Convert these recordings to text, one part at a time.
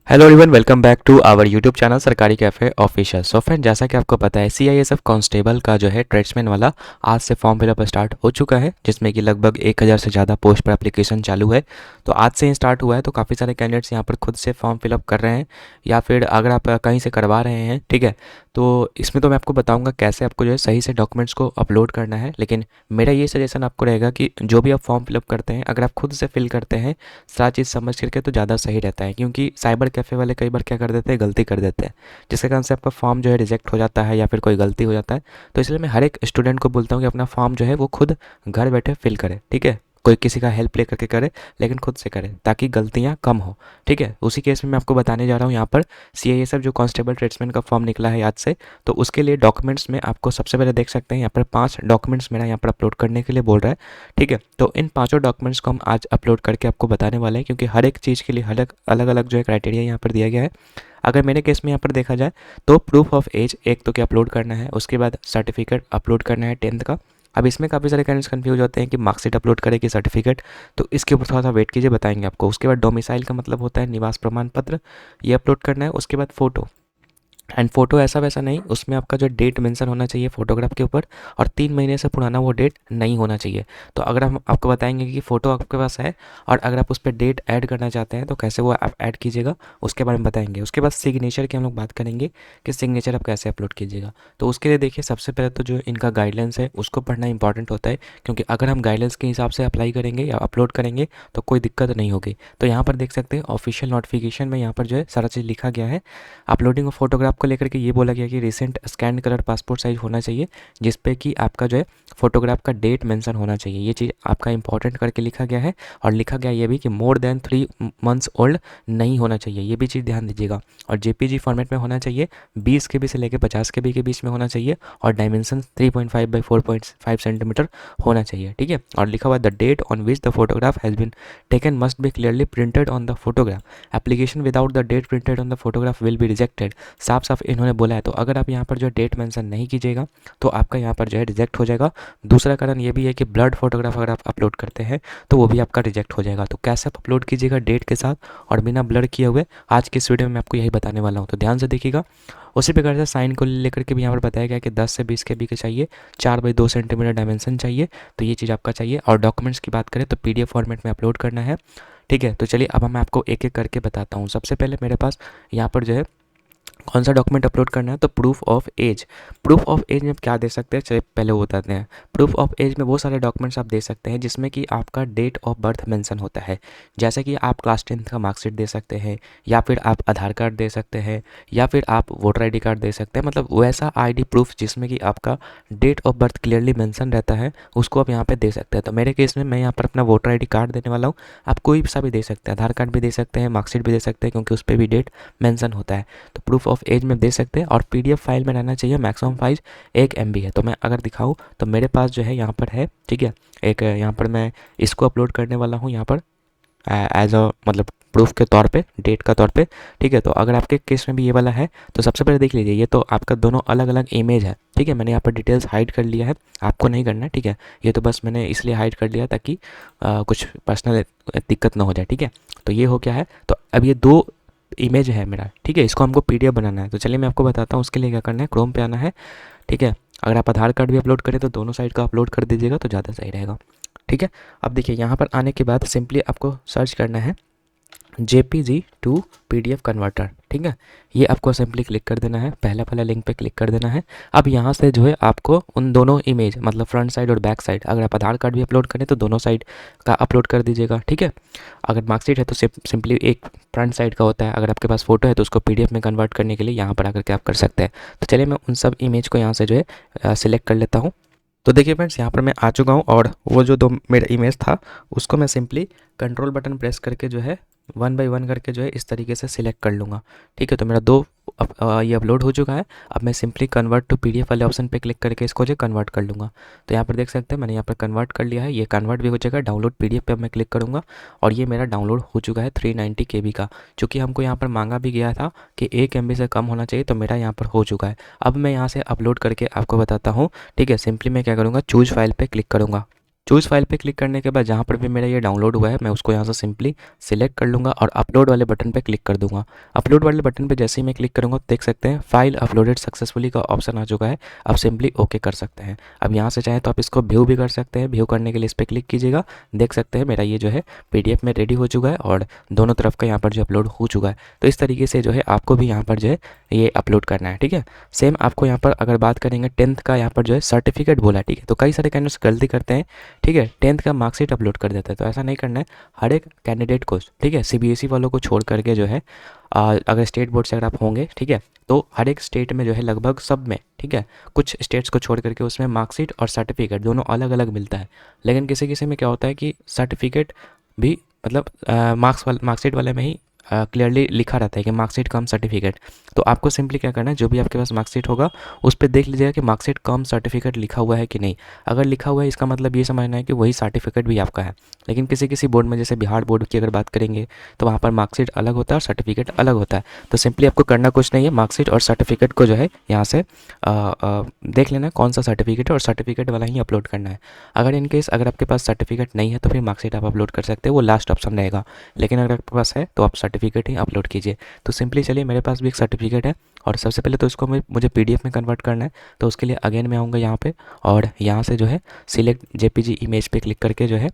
Hello everyone, welcome back to our YouTube channel सरकारी cafe official. So friend, जैसा कि आपको पता है सीआईएसएफ कांस्टेबल का जो है ट्रेड्समैन वाला आज से फॉर्म फिलअप स्टार्ट हो चुका है, जिसमें कि लगभग 1000 से ज़्यादा पोस्ट पर एप्लीकेशन चालू है। तो आज से ही स्टार्ट हुआ है, तो काफ़ी सारे कैंडिडेट्स यहाँ पर खुद से फॉर्म फिलअप कर रहे हैं या फिर अगर आप कहीं से करवा रहे हैं, ठीक है। तो इसमें तो मैं आपको बताऊँगा कैसे आपको जो है सही से डॉक्यूमेंट्स को अपलोड करना है, लेकिन मेरा ये सजेशन आपको रहेगा कि जो भी आप फॉर्म फिलअप करते हैं, अगर आप खुद से फिल करते हैं सारा चीज़ समझ करके, तो ज़्यादा सही रहता है। क्योंकि साइबर कैफ़े वाले कई बार क्या कर देते हैं, गलती कर देते हैं, जिसके कारण से आपका फॉर्म जो है रिजेक्ट हो जाता है या फिर कोई गलती हो जाता है। तो इसलिए मैं हर एक स्टूडेंट को बोलता हूँ कि अपना फॉर्म जो है वो खुद घर बैठे फिल करे, ठीक है। कोई किसी का हेल्प ले करके करे, लेकिन खुद से करे ताकि गलतियाँ कम हो, ठीक है। उसी केस में मैं आपको बताने जा रहा हूँ यहाँ पर सीआईएसएफ जो कांस्टेबल ट्रेड्समैन का फॉर्म निकला है आज से। तो उसके लिए डॉक्यूमेंट्स में आपको सबसे पहले देख सकते हैं यहाँ पर 5 डॉक्यूमेंट्स मेरा यहाँ पर अपलोड करने के लिए बोल रहा है, ठीक है। तो इन पाँचों डॉक्यूमेंट्स को हम आज अपलोड करके आपको बताने वाले हैं, क्योंकि हर एक चीज़ के लिए अलग अलग जो है क्राइटेरिया यहाँ पर दिया गया है। अगर मेरे केस में यहाँ पर देखा जाए तो प्रूफ ऑफ एज एक तो क्या अपलोड करना है, उसके बाद सर्टिफिकेट अपलोड करना है 10th का। अब इसमें काफ़ी सारे कैंडिडेट्स कंफ्यूज होते हैं कि मार्कशीट अपलोड करें कि सर्टिफिकेट, तो इसके ऊपर थोड़ा सा वेट कीजिए, बताएंगे आपको। उसके बाद डोमिसाइल का मतलब होता है निवास प्रमाण पत्र, ये अपलोड करना है। उसके बाद फ़ोटो, एंड फोटो ऐसा वैसा नहीं, उसमें आपका जो डेट मेंशन होना चाहिए फोटोग्राफ के ऊपर, और 3 महीने से पुराना वो डेट नहीं होना चाहिए। तो अगर हम आपको बताएंगे कि फ़ोटो आपके पास है और अगर आप उस पर डेट ऐड करना चाहते हैं तो कैसे वो आप ऐड कीजिएगा, उसके बारे में बताएंगे। उसके बाद सिग्नेचर की हम लोग बात करेंगे कि सिग्नेचर आप कैसे अपलोड कीजिएगा। तो उसके लिए देखिए, सबसे पहले तो जो इनका गाइडलाइंस है उसको पढ़ना इंपॉर्टेंट होता है, क्योंकि अगर हम गाइडलाइंस के हिसाब से अप्लाई करेंगे या अपलोड करेंगे तो कोई दिक्कत नहीं होगी। तो यहाँ पर देख सकते हैं ऑफिशियल नोटिफिकेशन में यहाँ पर जो है सारा चीज़ लिखा गया है। अपलोडिंग ऑफ फोटोग्राफ को लेकर के ये बोला गया कि recent scan colour passport size होना चाहिए, जिस पे कि आपका जो है फोटोग्राफ का डेट मेंशन होना चाहिए। ये चीज़ आपका इंपॉर्टेंट करके लिखा गया है। और लिखा गया ये भी कि मोर देन 3 मंथ्स ओल्ड नहीं होना चाहिए, ये भी चीज़ ध्यान दीजिएगा। और जेपीजी फॉर्मेट में होना चाहिए, 20 KB से लेकर 50 KB के बीच में होना चाहिए, और डायमेंशन 3.5 बाई 4.5 सेंटीमीटर होना चाहिए, ठीक है। और लिखा हुआ the date on which the photograph has been taken must be clearly printed on the photograph. Application without the date printed on the photograph will be rejected. साफ साफ इन्होंने बोला है। तो अगर आप यहाँ पर जो डेट मेंशन नहीं कीजिएगा तो आपका यहाँ पर जो है रिजेक्ट हो जाएगा। दूसरा कारण ये भी है कि ब्लड फोटोग्राफ अगर आप अपलोड करते हैं तो वो भी आपका रिजेक्ट हो जाएगा। तो कैसे आप अपलोड कीजिएगा डेट के साथ और बिना ब्लर किए हुए, आज की इस वीडियो में मैं आपको यही बताने वाला हूँ, तो ध्यान से देखिएगा। उसी प्रकार से साइन को लेकर के भी यहाँ पर बताया गया कि 10 से 20 KB के चाहिए, 4 बाई 2 सेंटीमीटर डायमेंशन चाहिए, तो ये चीज़ आपका चाहिए। और डॉक्यूमेंट्स की बात करें तो PDF फॉर्मेट में अपलोड करना है, ठीक है। तो चलिए अब मैं आपको एक एक करके बताता हूँ। सबसे पहले मेरे पास यहाँ पर जो है कौन सा डॉक्यूमेंट अपलोड करना है, तो proof of age. Proof of age में आप क्या दे सकते हैं, चलिए पहले वो बताते हैं। प्रूफ ऑफ एज में वो सारे डॉक्यूमेंट्स आप दे सकते हैं जिसमें कि आपका डेट ऑफ बर्थ मेंशन होता है। जैसे कि आप क्लास 10th का मार्कशीट दे सकते हैं, या फिर आप आधार कार्ड दे सकते हैं, या फिर आप वोटर ID कार्ड दे सकते हैं। मतलब वैसा ID प्रूफ जिसमें कि आपका date of birth clearly mention रहता है, उसको आप यहाँ पे दे सकते हैं। तो मेरे केस में मैं यहाँ पर अपना वोटर ID कार्ड देने वाला हूँ। आप कोई सा भी दे सकते हैं, आधार कार्ड भी दे सकते हैं, मार्कशीट भी दे सकते हैं, क्योंकि उस पर भी डेट मेंशन होता है। तो प्रूफ ऑफ एज में दे सकते हैं। और PDF फाइल में रहना चाहिए, मैक्सिमम साइज 1 MB है। तो मैं अगर दिखाऊं तो मेरे पास जो है यहाँ पर है, ठीक है। एक यहाँ पर मैं इसको अपलोड करने वाला हूँ यहाँ पर एज अ मतलब प्रूफ के तौर पे, डेट का तौर पे, ठीक है। तो अगर आपके केस में भी ये वाला है तो सबसे पहले देख लीजिए, ये तो आपका दोनों अलग अलग इमेज है, ठीक है। मैंने यहाँ पर डिटेल्स हाइड कर लिया है, आपको नहीं करना है, ठीक है। ये तो बस मैंने इसलिए हाइड कर लिया ताकि कुछ पर्सनल दिक्कत ना हो जाए, ठीक है। तो ये हो क्या है, तो अब ये 2 इमेज है मेरा, ठीक है। इसको हमको PDF बनाना है। तो चलिए मैं आपको बताता हूँ उसके लिए क्या करना है। क्रोम पे आना है, ठीक है। अगर आप आधार कार्ड भी अपलोड करें तो दोनों साइड का अपलोड कर दीजिएगा तो ज़्यादा सही रहेगा, ठीक है। अब देखिए यहाँ पर आने के बाद सिंपली आपको सर्च करना है JPG टू PDF कन्वर्टर, ठीक है। ये आपको सिंपली क्लिक कर देना है, पहला वाला लिंक पे क्लिक कर देना है। अब यहाँ से जो है आपको उन दोनों इमेज, मतलब फ्रंट साइड और बैक साइड, अगर आप आधार कार्ड भी अपलोड करें तो दोनों साइड का अपलोड कर दीजिएगा, ठीक है। अगर मार्कशीट है तो सिंपली एक फ्रंट साइड का होता है, अगर आपके पास फोटो है तो उसको PDF में कन्वर्ट करने के लिए यहाँ पर आकर के आप कर सकते हैं। तो चलिए मैं उन सब इमेज को यहाँ से जो है सिलेक्ट कर लेता हूँ। तो देखिए फ्रेंड्स, यहाँ पर मैं आ चुका हूँ और वो जो 2 मेरा इमेज था उसको मैं सिंपली कंट्रोल बटन प्रेस करके जो है 1 बाई 1 करके जो है इस तरीके से सिलेक्ट कर लूँगा, ठीक है। तो मेरा 2 ये अपलोड हो चुका है। अब मैं सिंपली कन्वर्ट टू PDF वाले ऑप्शन पे क्लिक करके इसको जो कन्वर्ट कर लूँगा। तो यहाँ पर देख सकते हैं मैंने यहाँ पर कन्वर्ट कर लिया है, ये कन्वर्ट भी हो जाएगा। डाउनलोड PDF पे मैं क्लिक करूँगा और ये मेरा डाउनलोड हो चुका है 390 KB का, चूँकि हमको यहाँ पर मांगा भी गया था कि 1 MB से कम होना चाहिए, तो मेरा यहाँ पर हो चुका है। अब मैं यहाँ से अपलोड करके आपको बताता हूँ, ठीक है। सिंपली मैं क्या करूँगा, चूज फाइल पर क्लिक करूँगा, चूज़ फाइल पे क्लिक करने के बाद जहाँ पर भी मेरा ये डाउनलोड हुआ है मैं उसको यहाँ से सिंपली सिलेक्ट कर लूँगा और अपलोड वाले बटन पे क्लिक कर दूँगा। अपलोड वाले बटन पे जैसे ही मैं क्लिक करूँगा तो देख सकते हैं फाइल अपलोडेड सक्सेसफुली का ऑप्शन आ चुका है। अब सिंपली ओके कर सकते हैं। अब यहाँ से चाहें तो आप इसको व्यू भी कर सकते हैं। व्यू करने के लिए इस पर क्लिक कीजिएगा, देख सकते हैं मेरा ये जो है PDF में रेडी हो चुका है और दोनों तरफ का यहाँ पर जो अपलोड हो चुका है। तो इस तरीके से जो है आपको भी यहाँ पर जो है ये अपलोड करना है, ठीक है। सेम आपको यहाँ पर अगर बात करेंगे 10th का यहाँ पर जो है सर्टिफिकेट बोला है, ठीक है। तो कई सारे कैंडिडेट्स गलती करते हैं, ठीक है, 10th का मार्कशीट अपलोड कर देता है। तो ऐसा नहीं करना है हर एक कैंडिडेट को, ठीक है, CBSE वालों को छोड़ करके जो है अगर स्टेट बोर्ड से अगर आप होंगे, ठीक है, तो हर एक स्टेट में जो है लगभग सब में, ठीक है, कुछ स्टेट्स को छोड़ करके उसमें मार्कशीट और सर्टिफिकेट दोनों अलग अलग मिलता है। लेकिन किसी किसी में क्या होता है कि सर्टिफिकेट भी मतलब मार्कशीट वाले में ही क्लियरली लिखा रहता है कि मार्कशीट कम सर्टिफिकेट। तो आपको सिंपली क्या करना है, जो भी आपके पास मार्कशीट होगा उस पर देख लीजिएगा कि मार्कशीट कम सर्टिफिकेट लिखा हुआ है कि नहीं। अगर लिखा हुआ है इसका मतलब ये समझना है कि वही सर्टिफिकेट भी आपका है। लेकिन किसी किसी बोर्ड में, जैसे बिहार बोर्ड की अगर बात करेंगे, तो वहाँ पर मार्कशीट अलग होता है और सर्टिफिकेट अलग होता है। तो सिंपली आपको करना कुछ नहीं है, मार्कशीट और सर्टिफिकेट को जो है यहाँ से देख लेना है कौन सा सर्टिफिकेट है और सर्टिफिकेट वाला ही अपलोड करना है। अगर इनकेस अगर आपके पास सर्टिफिकेट नहीं है तो फिर मार्कशीट आप अपलोड कर सकते हैं, वो लास्ट ऑप्शन रहेगा। लेकिन अगर आपके पास है तो आप सर्टिफिकेट ही अपलोड कीजिए। तो सिंपली चलिए, मेरे पास भी एक सर्टिफिकेट है और सबसे पहले तो इसको मुझे PDF में कन्वर्ट करना है। तो उसके लिए अगेन मैं आऊँगा यहाँ पे और यहाँ से जो है सिलेक्ट JPG इमेज पे क्लिक करके जो है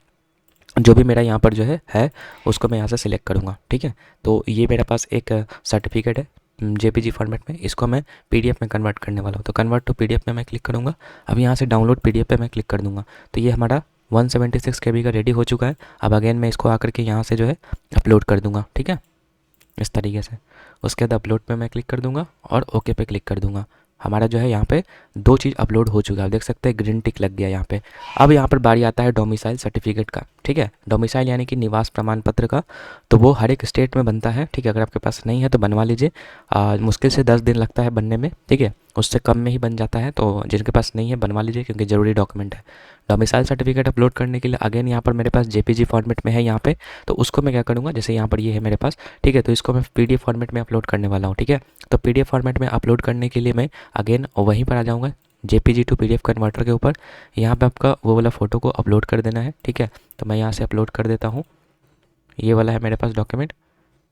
जो भी मेरा यहाँ पर जो है उसको मैं यहाँ से सिलेक्ट करूँगा, ठीक है। तो ये मेरे पास एक सर्टिफिकेट है JPG फॉर्मेट में, इसको मैं PDF में कन्वर्ट करने वाला हूँ। तो कन्वर्ट टू PDF में मैं क्लिक करूँगा। अब यहाँ से डाउनलोड PDF पे मैं क्लिक कर दूँगा। तो ये हमारा 176 KB का रेडी हो चुका है। अब अगेन मैं इसको आकर के यहाँ से जो है अपलोड कर दूँगा, ठीक है, इस तरीके से। उसके बाद अपलोड पे मैं क्लिक कर दूंगा और ओके पे क्लिक कर दूंगा। हमारा जो है यहाँ पे दो चीज़ अपलोड हो चुका है, आप देख सकते हैं ग्रीन टिक लग गया यहाँ पे। अब यहाँ पर बारी आता है डोमिसाइल सर्टिफिकेट का, ठीक है। डोमिसाइल यानी कि निवास प्रमाण पत्र का, तो वो हर एक स्टेट में बनता है, ठीक है। अगर आपके पास नहीं है तो बनवा लीजिए। मुश्किल से 10 दिन लगता है बनने में, ठीक है, उससे कम में ही बन जाता है। तो जिनके पास नहीं है बनवा लीजिए क्योंकि ज़रूरी डॉक्यूमेंट है। डोमिसाइल सर्टिफिकेट अपलोड करने के लिए अगेन यहाँ पर मेरे पास JPG फॉर्मेट में है यहाँ पे। तो उसको मैं क्या करूँगा, जैसे यहाँ पर ये है मेरे पास, ठीक है, तो इसको मैं PDF फॉर्मेट में अपलोड करने वाला हूँ, ठीक है। तो PDF फॉर्मेट में अपलोड करने के लिए मैं अगेन वहीं पर आ जाऊँगा JPG टू PDF कन्वर्टर के ऊपर। यहाँ पे आपका वो वाला फ़ोटो को अपलोड कर देना है, ठीक है। तो मैं यहाँ से अपलोड कर देता हूँ, ये वाला है मेरे पास डॉक्यूमेंट,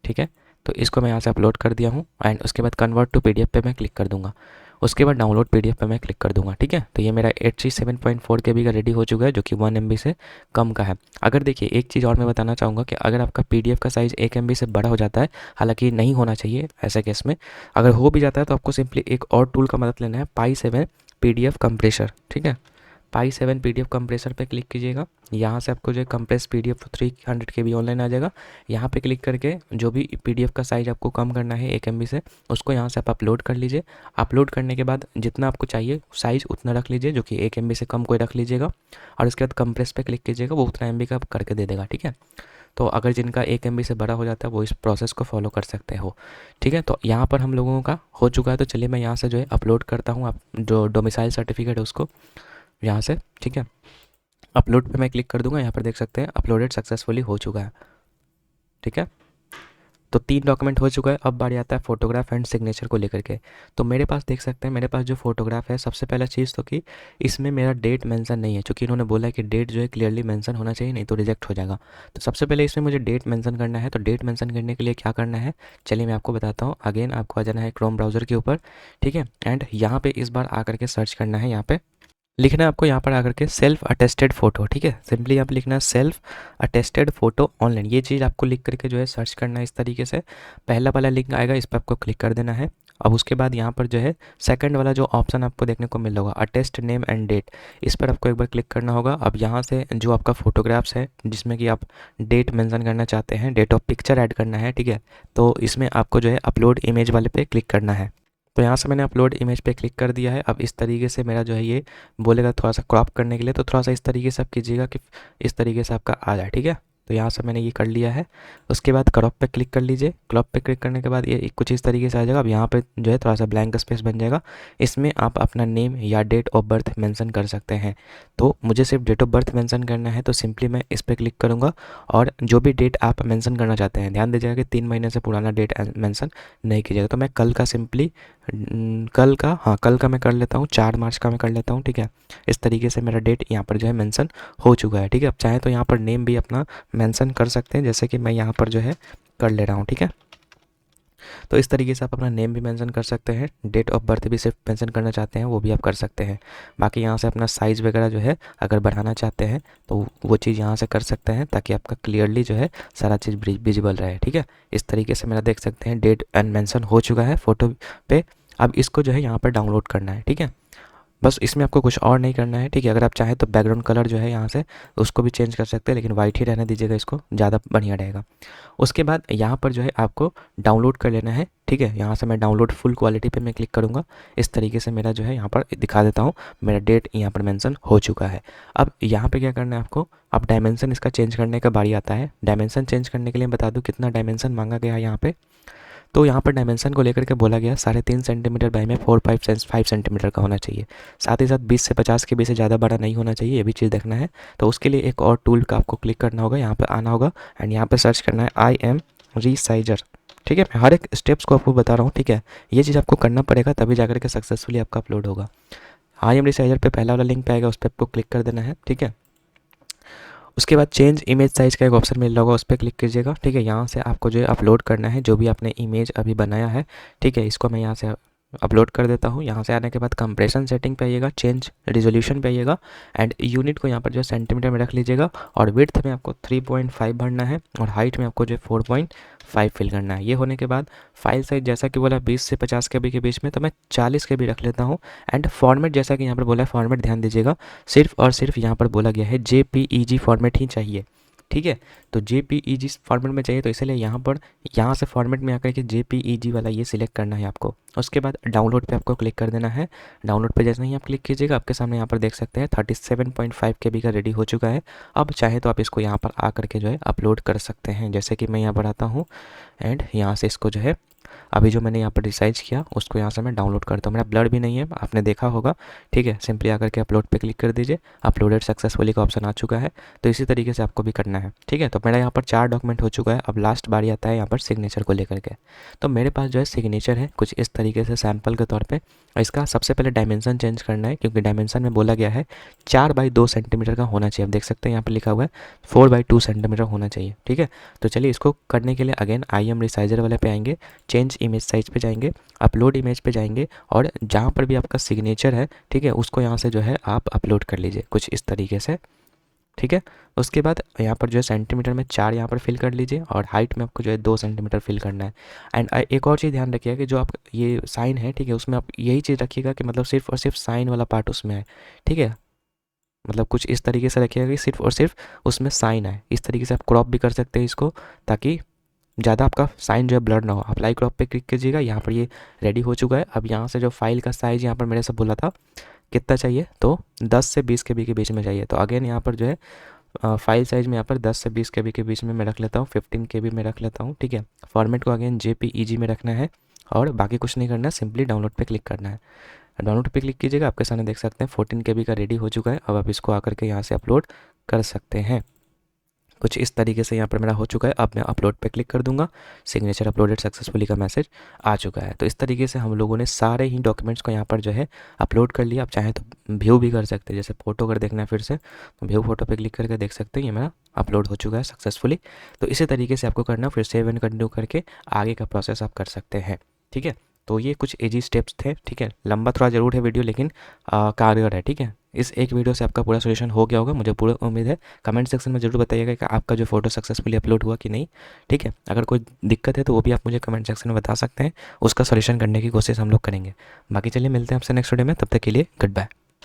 ठीक है। तो इसको मैं यहाँ से अपलोड कर दिया हूँ एंड उसके बाद कन्वर्ट टू PDF पे मैं क्लिक कर दूँगा। उसके बाद डाउनलोड PDF पे मैं क्लिक कर दूंगा, ठीक है। तो ये मेरा 87.4 KB का रेडी हो चुका है जो कि 1 MB से कम का है। अगर देखिए एक चीज़ और मैं बताना चाहूँगा कि अगर आपका PDF का साइज़ 1 MB से बड़ा हो जाता है, हालांकि नहीं होना चाहिए ऐसे केस में, अगर हो भी जाता है तो आपको सिंपली एक और टूल का मदद लेना है, Pi7 PDF कंप्रेसर, ठीक है। Pi7 PDF कंप्रेसर पे क्लिक कीजिएगा। यहाँ से आपको जो कंप्रेस PDF 300 KB ऑनलाइन आ जाएगा। यहाँ पे क्लिक करके जो भी PDF का साइज़ आपको कम करना है 1 MB से, उसको यहाँ से आप अपलोड कर लीजिए। अपलोड करने के बाद जितना आपको चाहिए साइज़ उतना रख लीजिए, जो कि 1 MB से कम कोई रख लीजिएगा और उसके बाद कंप्रेस पे क्लिक कीजिएगा, वो उतना MB का करके दे देगा, ठीक है। तो अगर जिनका 1 MB से बड़ा हो जाता है वो इस प्रोसेस को फॉलो कर सकते हो, ठीक है। तो यहाँ पर हम लोगों का हो चुका है। तो चलिए मैं यहाँ से जो है अपलोड करता हूँ आप जो डोमिसाइल सर्टिफिकेट है उसको यहाँ से, ठीक है। अपलोड पे मैं क्लिक कर दूंगा। यहाँ पर देख सकते हैं अपलोडेड सक्सेसफुली हो चुका है, ठीक है। तो 3 डॉक्यूमेंट हो चुका है। अब बारी आता है फोटोग्राफ एंड सिग्नेचर को लेकर के। तो मेरे पास देख सकते हैं मेरे पास जो फोटोग्राफ है, सबसे पहला चीज़ तो कि इसमें मेरा डेट मेंशन नहीं है, क्योंकि इन्होंने बोला है कि डेट जो है क्लियरली मेंशन होना चाहिए, नहीं तो रिजेक्ट हो जाएगा। तो सबसे पहले इसमें मुझे डेट मेंशन करना है। तो डेट मेंशन करने के लिए क्या करना है, चलिए मैं आपको बताता हूँ। अगेन आपको आ जाना है क्रोम ब्राउज़र के ऊपर, ठीक है। एंड यहाँ पर इस बार आकर के सर्च करना है, यहाँ पर लिखना है आपको यहाँ पर आकर के सेल्फ अटेस्टेड फ़ोटो, ठीक है। सिंपली यहाँ पे लिखना है सेल्फ अटेस्टेड फ़ोटो ऑनलाइन, ये चीज़ आपको लिख करके जो है सर्च करना है इस तरीके से। पहला वाला लिंक आएगा, इस पर आपको क्लिक कर देना है। अब उसके बाद यहाँ पर जो है सेकंड वाला जो ऑप्शन आपको देखने को मिल होगा, अटेस्ट नेम एंड डेट, इस पर आपको एक बार क्लिक करना होगा। अब यहाँ से जो आपका फ़ोटोग्राफ्स है जिसमें कि आप डेट मेंशन करना चाहते हैं, डेट ऑफ पिक्चर ऐड करना है, ठीक है। तो इसमें आपको जो है अपलोड इमेज वाले पे क्लिक करना है। तो यहाँ से मैंने अपलोड इमेज पे क्लिक कर दिया है। अब इस तरीके से मेरा जो है ये बोलेगा थोड़ा सा क्रॉप करने के लिए, तो थोड़ा सा इस तरीके से आप कीजिएगा कि इस तरीके से आपका आ जाए, ठीक है। तो यहाँ से मैंने ये कर लिया है। उसके बाद क्रॉप पे क्लिक कर लीजिए। क्रॉप पे क्लिक करने के बाद ये कुछ इस तरीके से आ जाएगा। अब यहाँ पे जो है थोड़ा सा ब्लैंक स्पेस बन जाएगा, इसमें आप अपना नेम या डेट ऑफ बर्थ मेंशन कर सकते हैं। तो मुझे सिर्फ डेट ऑफ बर्थ मेंशन करना है, तो सिंपली मैं इस पर क्लिक करूँगा और जो भी डेट आप मेंशन करना चाहते हैं, ध्यान दीजिएगा कि 3 महीने से पुराना डेट मेंशन नहीं कीजिएगा। तो मैं कल का सिंपली कल का मैं कर लेता हूँ, 4 मार्च का मैं कर लेता हूँ, ठीक है। इस तरीके से मेरा डेट यहाँ पर जो है मेंशन हो चुका है, ठीक है। अब चाहे तो यहाँ पर नेम भी अपना मेंशन कर सकते हैं, जैसे कि मैं यहाँ पर जो है कर ले रहा हूँ, ठीक है। तो इस तरीके से आप अपना नेम भी मेंशन कर सकते हैं, डेट ऑफ बर्थ भी सिर्फ मेंशन करना चाहते हैं वो भी आप कर सकते हैं। बाकी यहाँ से अपना साइज़ वगैरह जो है अगर बढ़ाना चाहते हैं तो वो चीज़ यहाँ से कर सकते हैं, ताकि आपका क्लियरली जो है सारा चीज़ विजिबल रहे, ठीक है। इस तरीके से मेरा देख सकते हैं डेट एंड मेंशन हो चुका है फ़ोटो पे। अब इसको जो है यहाँ पर डाउनलोड करना है, ठीक है। बस इसमें आपको कुछ और नहीं करना है, ठीक है। अगर आप चाहें तो बैकग्राउंड कलर जो है यहाँ से उसको भी चेंज कर सकते हैं, लेकिन वाइट ही रहने दीजिएगा, इसको ज़्यादा बढ़िया रहेगा। उसके बाद यहाँ पर जो है आपको डाउनलोड कर लेना है, ठीक है। यहाँ से मैं डाउनलोड फुल क्वालिटी पे मैं क्लिक करूँगा। इस तरीके से मेरा जो है यहाँ पर दिखा देता हूँ, मेरा डेट यहाँ पर मेंशन हो चुका है। अब यहाँ पे क्या करना है आपको, अब डायमेंशन इसका चेंज करने का बारी आता है। डायमेंशन चेंज करने के लिए बता दूँ कितना डायमेंशन मांगा गया है यहाँ पे। तो यहाँ पर डायमेंशन को लेकर के बोला गया 3.5 सेंटीमीटर बाई में 4.5 सेंटीमीटर का होना चाहिए। साथ ही साथ 20 से 50 के बीच से ज़्यादा बड़ा नहीं होना चाहिए, ये भी चीज़ देखना है। तो उसके लिए एक और टूल का आपको क्लिक करना होगा, यहाँ पर आना होगा एंड यहाँ पर सर्च करना है IM रीसाइजर, ठीक है। मैं हर एक स्टेप्स को आपको बता रहा हूँ, ठीक है। ये चीज़ आपको करना पड़ेगा, तभी जाकर के सक्सेसफुली आपका अपलोड होगा। IM रीसाइजर पे पहला वाला लिंक पे आएगा, उस पर आपको क्लिक कर देना है, ठीक है। उसके बाद चेंज इमेज साइज़ का एक ऑप्शन मिल रहा होगा, उस पर क्लिक कीजिएगा, ठीक है। यहाँ से आपको जो है अपलोड करना है जो भी आपने इमेज अभी बनाया है, ठीक है। इसको मैं यहाँ से अपलोड कर देता हूँ। यहाँ से आने के बाद कंप्रेशन सेटिंग पे आइएगा, चेंज रिजोल्यूशन पे आइएगा एंड यूनिट को यहाँ पर जो है सेंटीमीटर में रख लीजिएगा और विड्थ में आपको 3.5 भरना है और हाइट में आपको जो है 4.5 फिल करना है। ये होने के बाद फाइल साइज जैसा कि बोला 20 से 50 KB के बीच में, तो मैं 40 KB रख लेता हूँ। एंड फॉर्मेट जैसा कि यहाँ पर बोला है, फॉर्मेट ध्यान दीजिएगा, सिर्फ और सिर्फ यहाँ पर बोला गया है JPEG फॉर्मेट ही चाहिए, ठीक है। तो JPEG फॉर्मेट में चाहिए, तो इसलिए यहाँ से फॉर्मेट में आकर के JPEG वाला ये सिलेक्ट करना है आपको। उसके बाद डाउनलोड पे आपको क्लिक कर देना है। डाउनलोड पे जैसे ही आप क्लिक कीजिएगा, आपके सामने यहाँ पर देख सकते हैं 37.5 KB का रेडी हो चुका है। अब चाहे तो आप इसको यहाँ पर आकर के जो है अपलोड कर सकते हैं, जैसे कि मैं यहाँ पर आता हूँ एंड यहाँ से इसको जो है अभी जो मैंने यहाँ पर रिसाइज किया उसको यहाँ से मैं डाउनलोड करता हूँ। मेरा ब्लर भी नहीं है, आपने देखा होगा, ठीक है। सिंपली आकर के अपलोड पे क्लिक कर दीजिए, अपलोडेड सक्सेसफुली का ऑप्शन आ चुका है। तो इसी तरीके से आपको भी करना है, ठीक है। तो मेरा यहाँ पर 4 डॉक्यूमेंट हो चुका है। अब लास्ट बारी आता है यहाँ पर सिग्नेचर को लेकर के। तो मेरे पास जो है सिग्नेचर है कुछ इस तरीके से सैम्पल के तौर पर। इसका सबसे पहले डायमेंशन चेंज करना है, क्योंकि डायमेंशन में बोला गया है 4/2 सेंटीमीटर का होना चाहिए। आप देख सकते हैं यहाँ पर लिखा हुआ है 4/2 सेंटीमीटर होना चाहिए, ठीक है। तो चलिए इसको करने के लिए अगेन IM रिसाइजर वाले पे आएंगे, चेंज इमेज साइज पे जाएंगे, अपलोड इमेज पे जाएंगे और जहाँ पर भी आपका सिग्नेचर है, ठीक है, उसको यहाँ से जो है आप अपलोड कर लीजिए कुछ इस तरीके से, ठीक है। उसके बाद यहाँ पर जो है सेंटीमीटर में 4 यहाँ पर फिल कर लीजिए और हाइट में आपको जो है 2 सेंटीमीटर फिल करना है। एंड एक और चीज़ ध्यान रखिएगा कि जो आप ये साइन है, ठीक है, उसमें आप यही चीज़ रखिएगा कि मतलब सिर्फ और सिर्फ साइन वाला पार्ट उसमें है, ठीक है। मतलब कुछ इस तरीके से रखिएगा कि सिर्फ और सिर्फ उसमें साइन है। इस तरीके से आप क्रॉप भी कर सकते हैं इसको, ताकि ज़्यादा आपका साइन जो है ब्लर ना हो। अप्लाई क्रॉप पे क्लिक कीजिएगा, यहाँ पर ये रेडी हो चुका है। अब यहाँ से जो फाइल का साइज़ यहाँ पर मेरे से बोला था कितना चाहिए, तो 10 से 20 KB के बीच में चाहिए। तो अगेन यहाँ पर जो है फाइल साइज़ में यहाँ पर 10 से 20 KB के बीच में मैं रख लेता हूँ, 15 KB में रख लेता हूँ, ठीक है। फॉर्मेट को अगेन JPEG में रखना है और बाकी कुछ नहीं करना है, सिंपली डाउनलोड पे क्लिक करना है। डाउनलोड पे क्लिक कीजिएगा, आपके सामने देख सकते हैं 14 KB का रेडी हो चुका है। अब आप इसको आकर के यहाँ से अपलोड कर सकते हैं। कुछ इस तरीके से यहाँ पर मेरा हो चुका है। अब मैं अपलोड पे क्लिक कर दूंगा, सिग्नेचर अपलोडेड सक्सेसफुली का मैसेज आ चुका है। तो इस तरीके से हम लोगों ने सारे ही डॉक्यूमेंट्स को यहाँ पर जो है अपलोड कर लिया। आप चाहें तो व्यू भी कर सकते हैं, जैसे फोटो अगर देखना है फिर से तो व्यू फोटो पे क्लिक करके देख सकते हैं, ये मेरा अपलोड हो चुका है सक्सेसफुली। तो इसी तरीके से आपको करना, फिर सेव एंड कंटिन्यू करके आगे का प्रोसेस आप कर सकते हैं, ठीक है। तो ये कुछ इजी स्टेप्स थे, ठीक है। लंबा थोड़ा ज़रूर है वीडियो, लेकिन कारगर है, ठीक है। इस एक वीडियो से आपका पूरा सोल्यूशन हो गया होगा, मुझे पूरा उम्मीद है। कमेंट सेक्शन में ज़रूर बताइएगा कि आपका जो फोटो सक्सेसफुली अपलोड हुआ कि नहीं, ठीक है। अगर कोई दिक्कत है तो वो भी आप मुझे कमेंट सेक्शन में बता सकते हैं, उसका सोल्यूशन करने की कोशिश हम लोग करेंगे। बाकी चलिए मिलते हैं आपसे नेक्स्ट वीडियो में, तब तक के लिए गुड बाय।